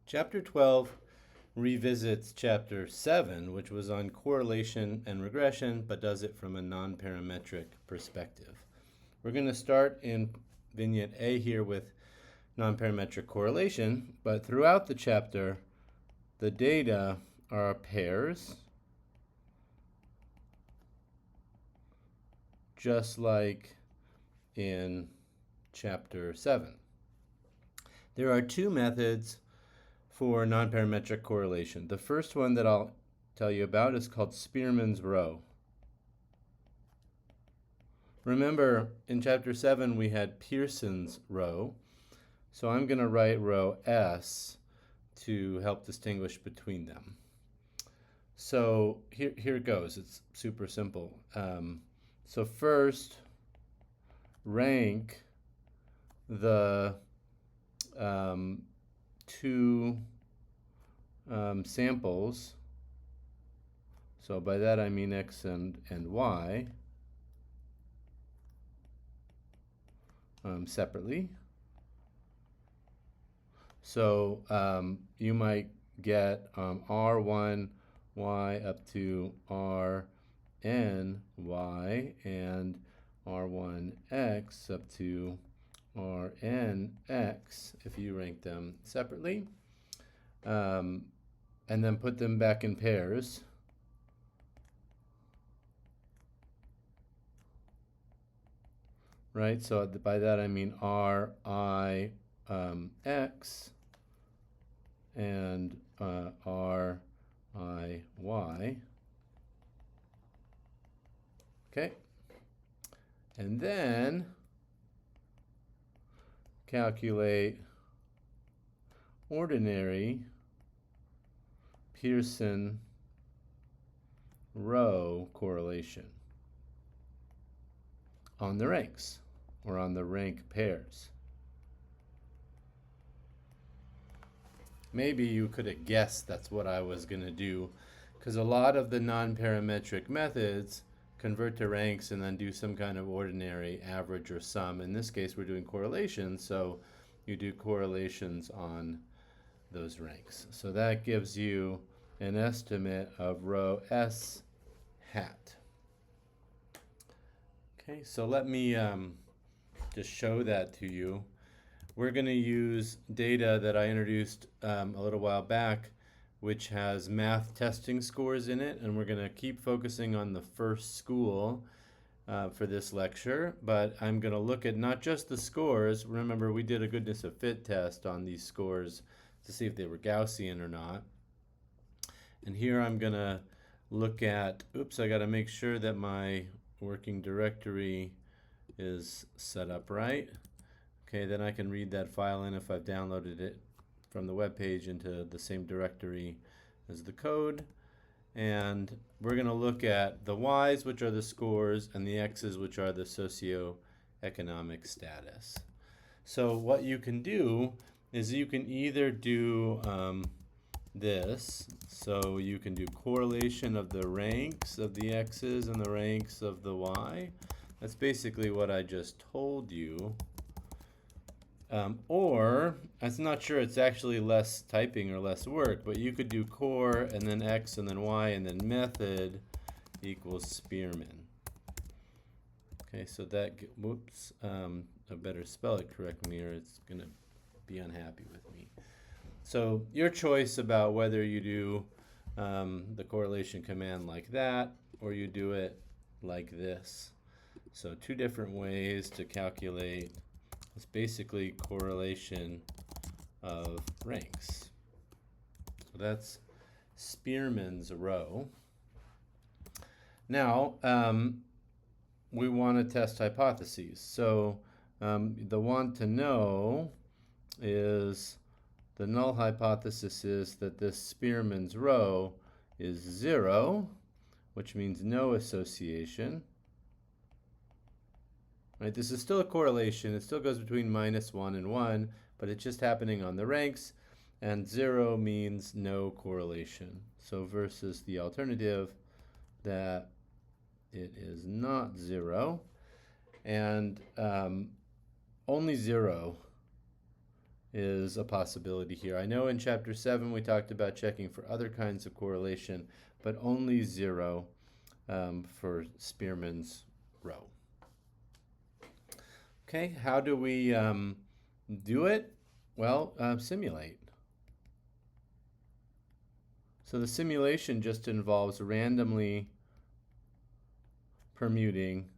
Chapter 12 revisits Chapter 7, which was on correlation and regression, but does it from a nonparametric perspective. We're going to start in Vignette A here with nonparametric correlation, but throughout the chapter, the data are pairs, just like in Chapter 7. There are two methods for nonparametric correlation. The first one that I'll tell you about is called Spearman's row. Remember, in Chapter 7 we had Pearson's row, so I'm going to write row S to help distinguish between them. So here it goes. It's super simple. So first, rank the two samples. So by that I mean X and Y separately. So you might get R1 Y up to Rn Y and R1 X up to Rn X if you rank them separately, and then put them back in pairs. Right, so by that I mean Ri X and Ri Y. Okay, and then calculate ordinary Pearson row correlation on the ranks or on the rank pairs. Maybe you could have guessed that's what I was going to do, because a lot of the nonparametric methods convert to ranks and then do some kind of ordinary average or sum. In this case, we're doing correlations, so you do correlations on those ranks. So that gives you an estimate of row S hat. Okay, so let me just show that to you. We're going to use data that I introduced a little while back, which has math testing scores in it, and we're going to keep focusing on the first school for this lecture, but I'm going to look at not just the scores. Remember, we did a goodness of fit test on these scores to see if they were Gaussian or not. And here I'm going to look at, oops, I got to make sure that my working directory is set up right. Okay, then I can read that file in if I've downloaded it from the web page into the same directory as the code. And we're going to look at the Y's, which are the scores, and the X's, which are the socioeconomic status. So what you can do is you can either do this. So you can do correlation of the ranks of the X's and the ranks of the Y. That's basically what I just told you. Or, I'm not sure it's actually less typing or less work, but you could do core and then X and then Y and then method equals Spearman. Okay, so that, whoops, I better spell it correctly or it's going to be unhappy with me. So your choice about whether you do the correlation command like that or you do it like this. So two different ways to calculate. It's basically correlation of ranks. So that's Spearman's row. Now, we want to test hypotheses. So the one to know is the null hypothesis is that this Spearman's row is 0, which means no association. Right, this is still a correlation. It still goes between -1 and 1, but it's just happening on the ranks, and 0 means no correlation. So versus the alternative that it is not 0, and only 0 is a possibility here. I know in chapter 7 we talked about checking for other kinds of correlation, but only 0 for Spearman's row. Okay, how do we do it? Well, simulate. So the simulation just involves randomly permuting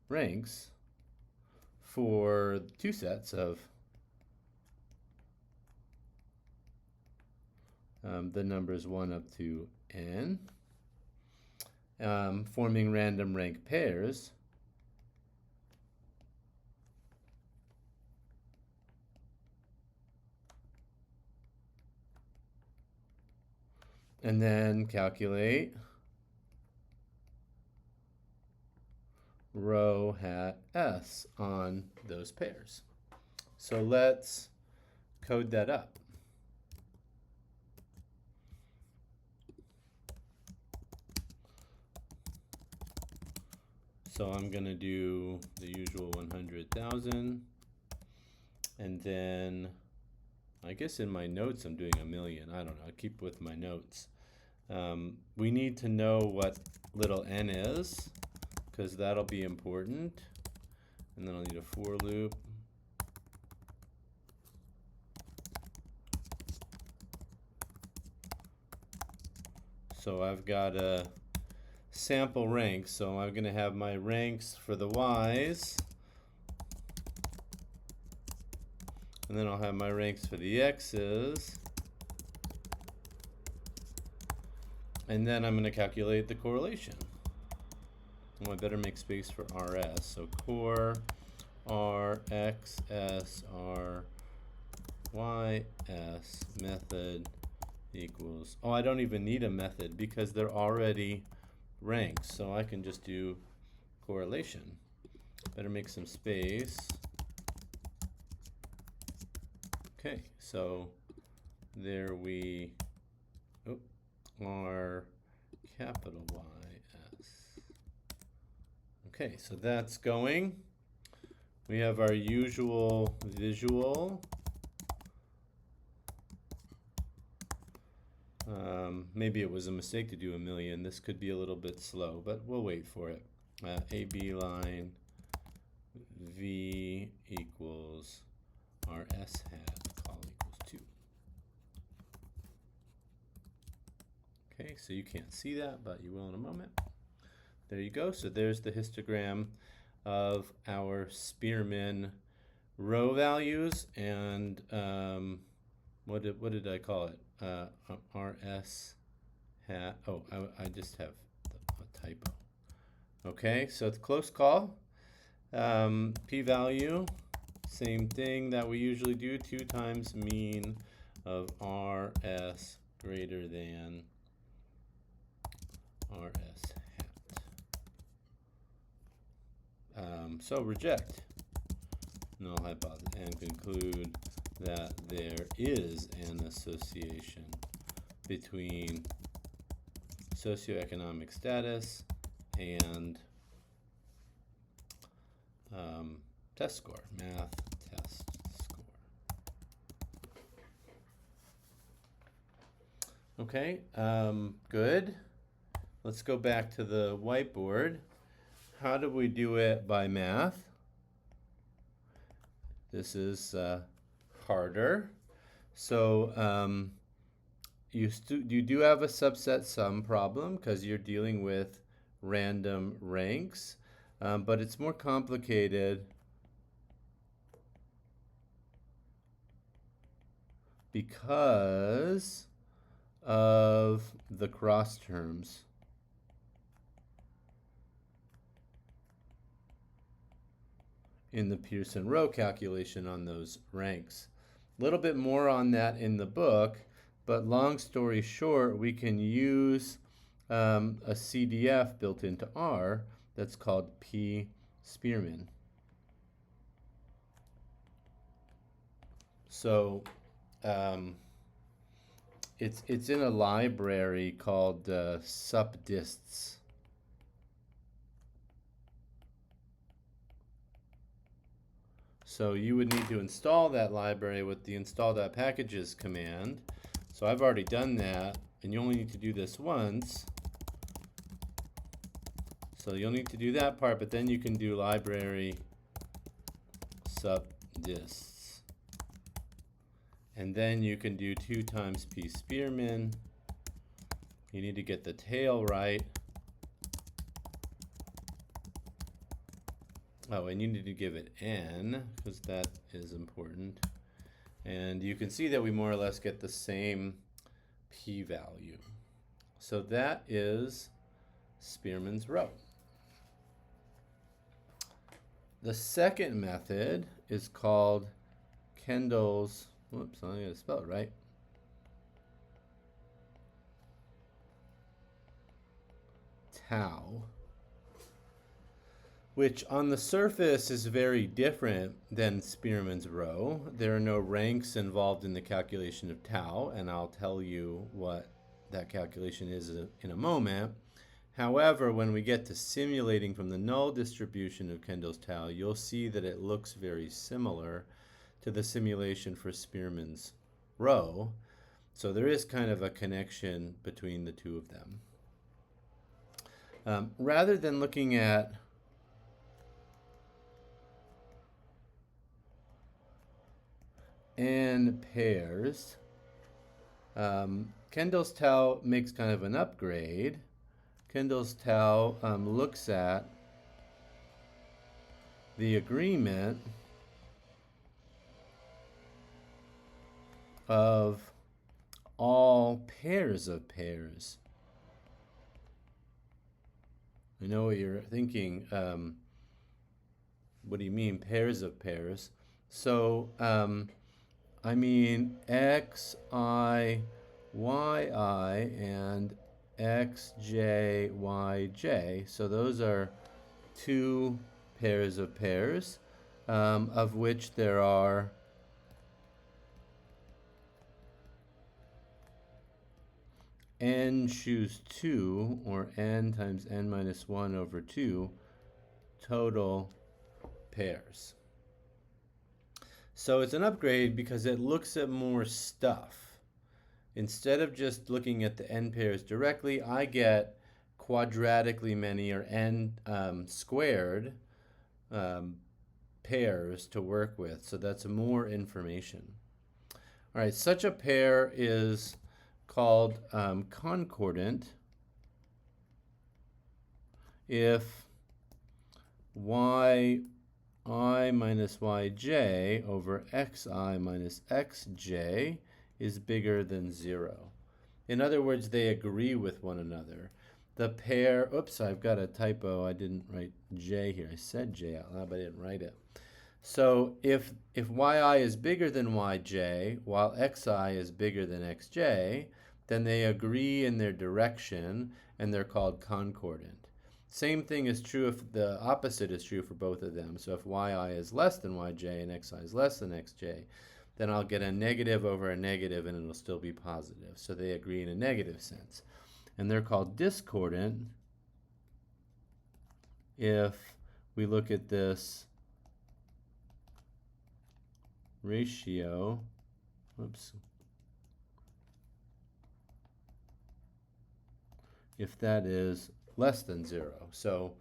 ranks for 2 sets of the numbers 1 up to n, forming random rank pairs. And then calculate rho hat S on those pairs. So let's code that up. So I'm going to do the usual 100,000, and then I guess in my notes I'm doing 1,000,000. I don't know. I'll keep with my notes. We need to know what little n is, because that'll be important. And then I'll need a for loop. So I've got a sample rank, so I'm going to have my ranks for the y's, and then I'll have my ranks for the x's, and then I'm going to calculate the correlation. Oh, I better make space for rs. So core r x s r y s method equals, oh, I don't even need a method because they're already ranks, so I can just do correlation. Better make some space. Okay, so there we are, capital Y-S. Okay, so that's going. We have our usual visual. Maybe it was a mistake to do 1,000,000. This could be a little bit slow, but we'll wait for it. AB line V equals RS hat call equals 2. Okay, so you can't see that, but you will in a moment. There you go. So there's the histogram of our Spearman row values, and what did I call it? RS hat. Oh, I just have a typo. Okay, so it's close call. P-value, same thing that we usually do, 2 times mean of RS greater than RS hat. So reject null hypothesis and conclude that there is an association between socioeconomic status and test score, math test score. Okay, good. Let's go back to the whiteboard. How do we do it by math? This is harder. So you do have a subset sum problem because you're dealing with random ranks, but it's more complicated because of the cross terms. In the Pearson row calculation on those ranks. A little bit more on that in the book, but long story short, we can use a CDF built into R that's called P Spearman. So it's in a library called SupDists. So you would need to install that library with the install.packages command. So I've already done that, and you only need to do this once. So you'll need to do that part, but then you can do library subdists. And then you can do 2 times p Spearman. You need to get the tail right. Oh, and you need to give it n, because that is important. And you can see that we more or less get the same p-value. So that is Spearman's row. The second method is called Kendall's, whoops, I'm going to spell it right. Tau, which on the surface is very different than Spearman's row. There are no ranks involved in the calculation of tau, and I'll tell you what that calculation is in a moment. However, when we get to simulating from the null distribution of Kendall's tau, you'll see that it looks very similar to the simulation for Spearman's row. So there is kind of a connection between the two of them. Rather than looking at n pairs, Kendall's tau makes kind of an upgrade. Kendall's tau looks at the agreement of all pairs of pairs. I know what you're thinking. What do you mean pairs of pairs? So I mean xi, yi, and xj, yj. So those are 2 pairs of pairs, of which there are n choose 2, or n times n minus 1 over 2 total pairs. So it's an upgrade because it looks at more stuff. Instead of just looking at the n pairs directly, I get quadratically many, or n squared pairs to work with. So that's more information. All right, such a pair is called concordant if yi minus yj over xi minus xj is bigger than 0. In other words, they agree with one another. The pair, oops, I've got a typo. I didn't write j here. I said j out loud, but I didn't write it. So if yi is bigger than yj, while xi is bigger than xj, then they agree in their direction, and they're called concordant. Same thing is true if the opposite is true for both of them. So if yi is less than yj and xi is less than xj, then I'll get a negative over a negative, and it'll still be positive. So they agree in a negative sense. And they're called discordant if we look at this ratio, whoops, if that is less than 0. So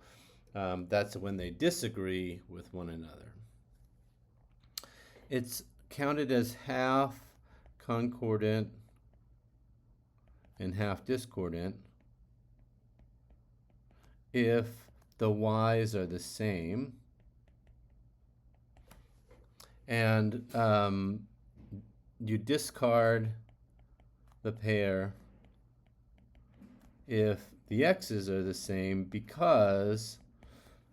that's when they disagree with one another. It's counted as half concordant and half discordant if the y's are the same, and you discard the pair if the x's are the same, because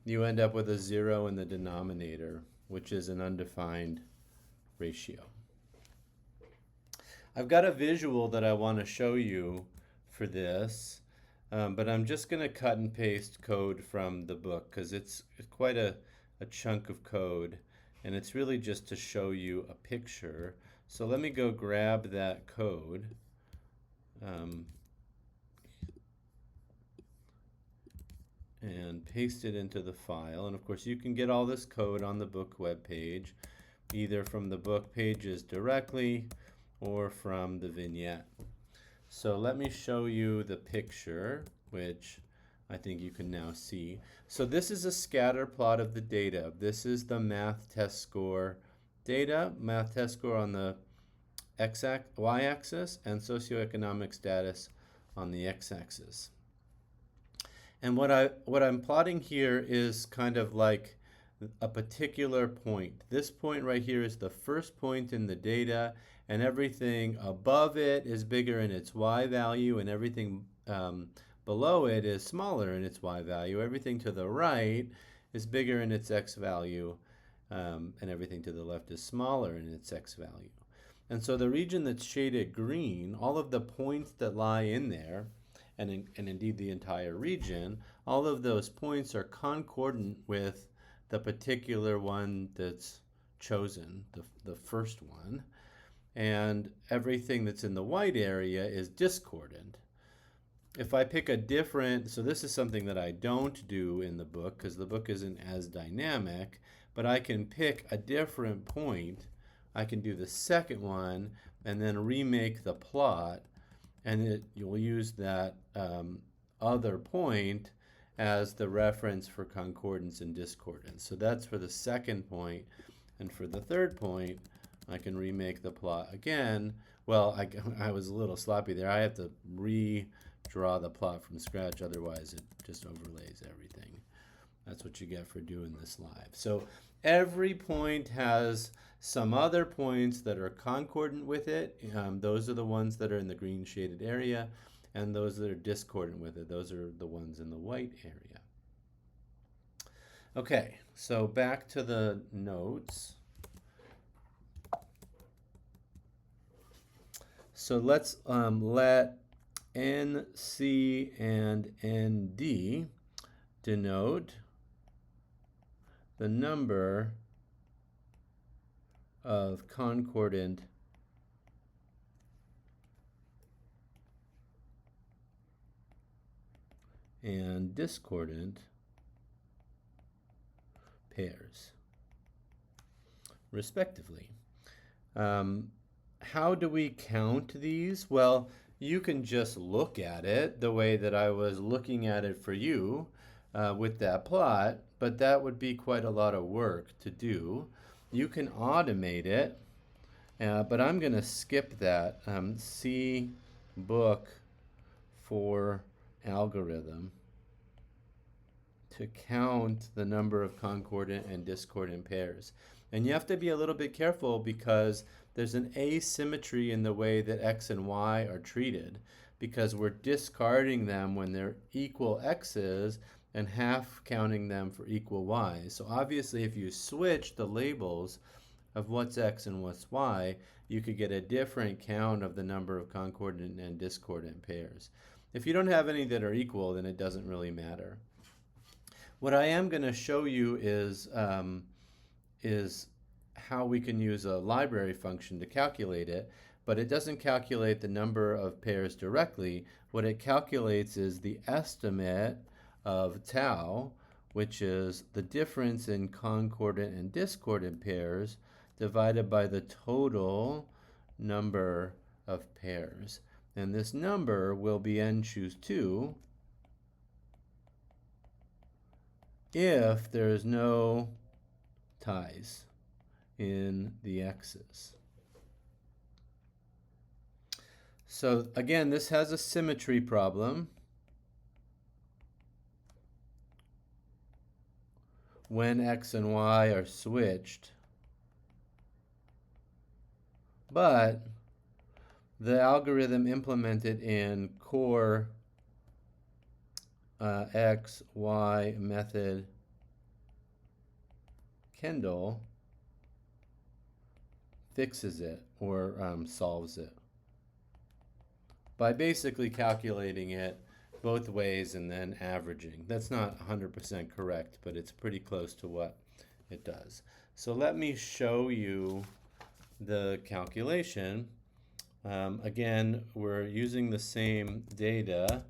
you end up with a 0 in the denominator, which is an undefined ratio. I've got a visual that I want to show you for this, but I'm just going to cut and paste code from the book because it's quite a chunk of code, and it's really just to show you a picture. So let me go grab that code. And paste it into the file. And of course you can get all this code on the book web page. either from the book pages directly or from the vignette. So let me show you the picture, which I think you can now see. So this is a scatter plot of the data. This is the math test score data, math test score on the y-axis, and socioeconomic status on the x-axis. And what I'm plotting here is kind of like a particular point. This point right here is the first point in the data, and everything above it is bigger in its y value, and everything below it is smaller in its y value. Everything to the right is bigger in its x value, and everything to the left is smaller in its x value. And so the region that's shaded green, all of the points that lie in there, and indeed the entire region, all of those points are concordant with the particular one that's chosen, the first one. And everything that's in the white area is discordant. If I pick a different, so this is something that I don't do in the book because the book isn't as dynamic, but I can pick a different point. I can do the second one and then remake the plot, and you'll use that other point as the reference for concordance and discordance. So that's for the second point, and for the third point, I can remake the plot again. Well, I was a little sloppy there. I have to redraw the plot from scratch, otherwise it just overlays everything. That's what you get for doing this live. So every point has some other points that are concordant with it. Those are the ones that are in the green shaded area, and those that are discordant with it, those are the ones in the white area. Okay, so back to the notes. So let's let NC and ND denote the number of concordant and discordant pairs, respectively. How do we count these? Well, you can just look at it the way that I was looking at it for you with that plot, but that would be quite a lot of work to do. You can automate it, but I'm going to skip that. See book for algorithm to count the number of concordant and discordant pairs. And you have to be a little bit careful because there's an asymmetry in the way that x and y are treated, because we're discarding them when they're equal x's and half counting them for equal y's. So obviously if you switch the labels of what's x and what's y, you could get a different count of the number of concordant and discordant pairs. If you don't have any that are equal, then it doesn't really matter. What I am going to show you is how we can use a library function to calculate it, but it doesn't calculate the number of pairs directly. What it calculates is the estimate of tau, which is the difference in concordant and discordant pairs divided by the total number of pairs. And this number will be n choose 2 if there's no ties in the x's. So again, this has a symmetry problem. When x and y are switched, but the algorithm implemented in core x, y method Kendall fixes it or solves it by basically calculating it both ways and then averaging. That's not 100% correct, but it's pretty close to what it does. So let me show you the calculation. Again, we're using the same data.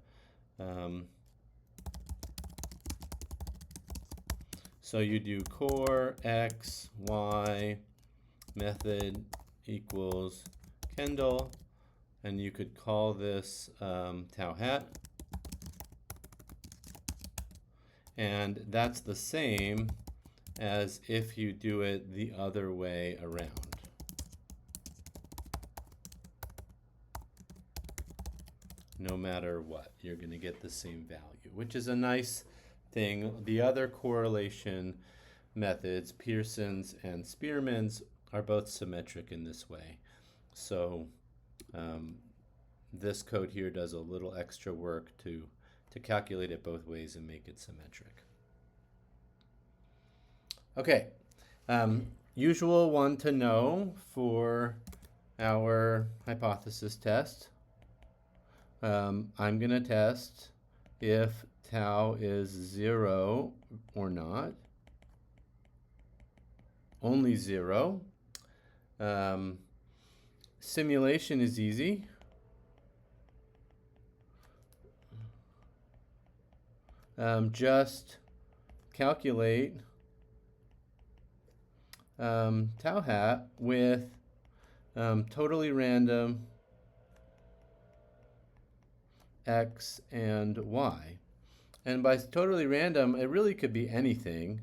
So you do core x, y, method equals Kendall, and you could call this tau hat. And that's the same as if you do it the other way around. No matter what, you're going to get the same value, which is a nice thing. The other correlation methods, Pearson's and Spearman's, are both symmetric in this way. So this code here does a little extra work to calculate it both ways and make it symmetric. Okay, usual one to know for our hypothesis test. I'm going to test if tau is 0 or not. Only 0. Simulation is easy. Just calculate tau hat with totally random x and y. And by totally random, it really could be anything,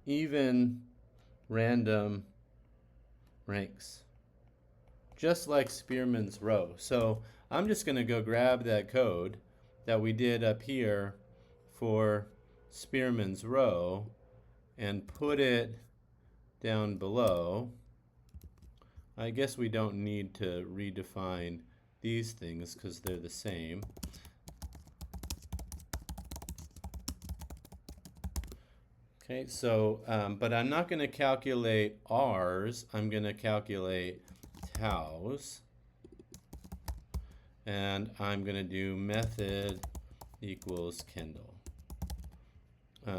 even random ranks, just like Spearman's row. So I'm just going to go grab that code that we did up here for Spearman's row and put it down below. I guess we don't need to redefine these things because they're the same. Okay, so, but I'm not going to calculate R's, I'm going to calculate taus. And I'm going to do method equals Kendall.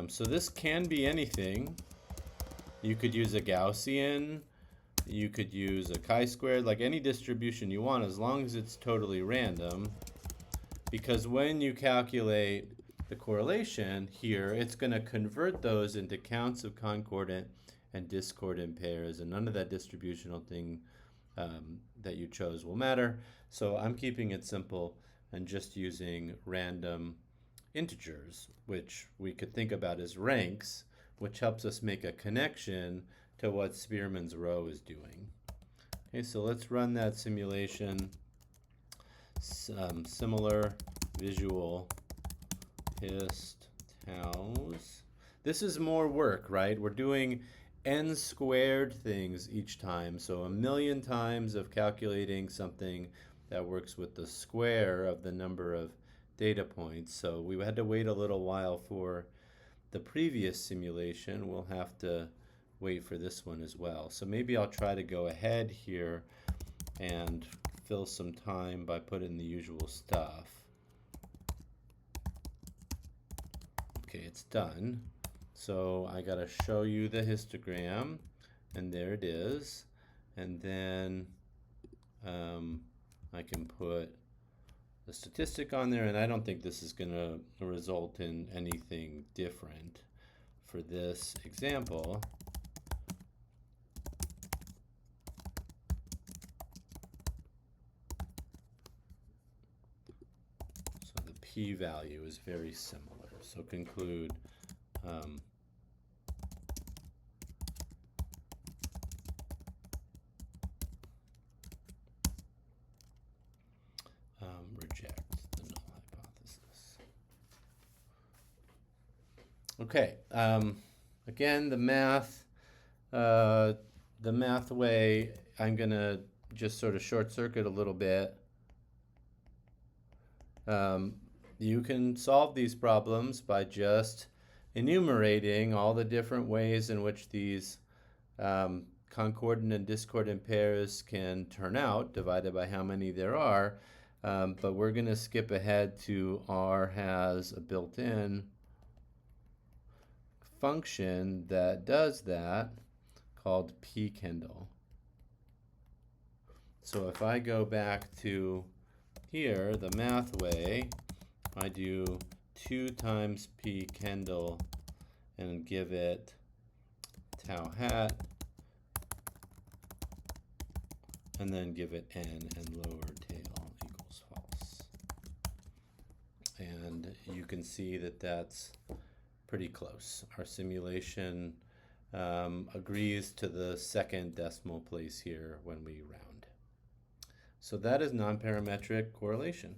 So this can be anything. You could use a Gaussian, you could use a chi-squared, like any distribution you want, as long as it's totally random. Because when you calculate the correlation here, it's going to convert those into counts of concordant and discordant pairs, and none of that distributional thing that you chose will matter. So I'm keeping it simple and just using random integers, which we could think about as ranks, which helps us make a connection to what Spearman's row is doing. Okay, so let's run that simulation. Similar visual hist taus. This is more work, right? We're doing n squared things each time, so 1,000,000 times of calculating something that works with the square of the number of data points. So we had to wait a little while for the previous simulation. We'll have to wait for this one as well. So maybe I'll try to go ahead here and fill some time by putting the usual stuff. Okay, it's done. So I gotta show you the histogram, and there it is. And then I can put the statistic on there, and I don't think this is gonna result in anything different for this example. So the p-value is very similar. So conclude reject the null hypothesis. Okay, again, the math way, I'm gonna just sort of short circuit a little bit. You can solve these problems by just enumerating all the different ways in which these concordant and discordant pairs can turn out, divided by how many there are. But we're going to skip ahead to R has a built-in function that does that called p-Kendall. So if I go back to here, the math way, I do 2 times p-Kendall and give it cow hat, and then give it n and lower tail equals false. And you can see that that's pretty close. Our simulation agrees to the second decimal place here when we round. So that is nonparametric correlation.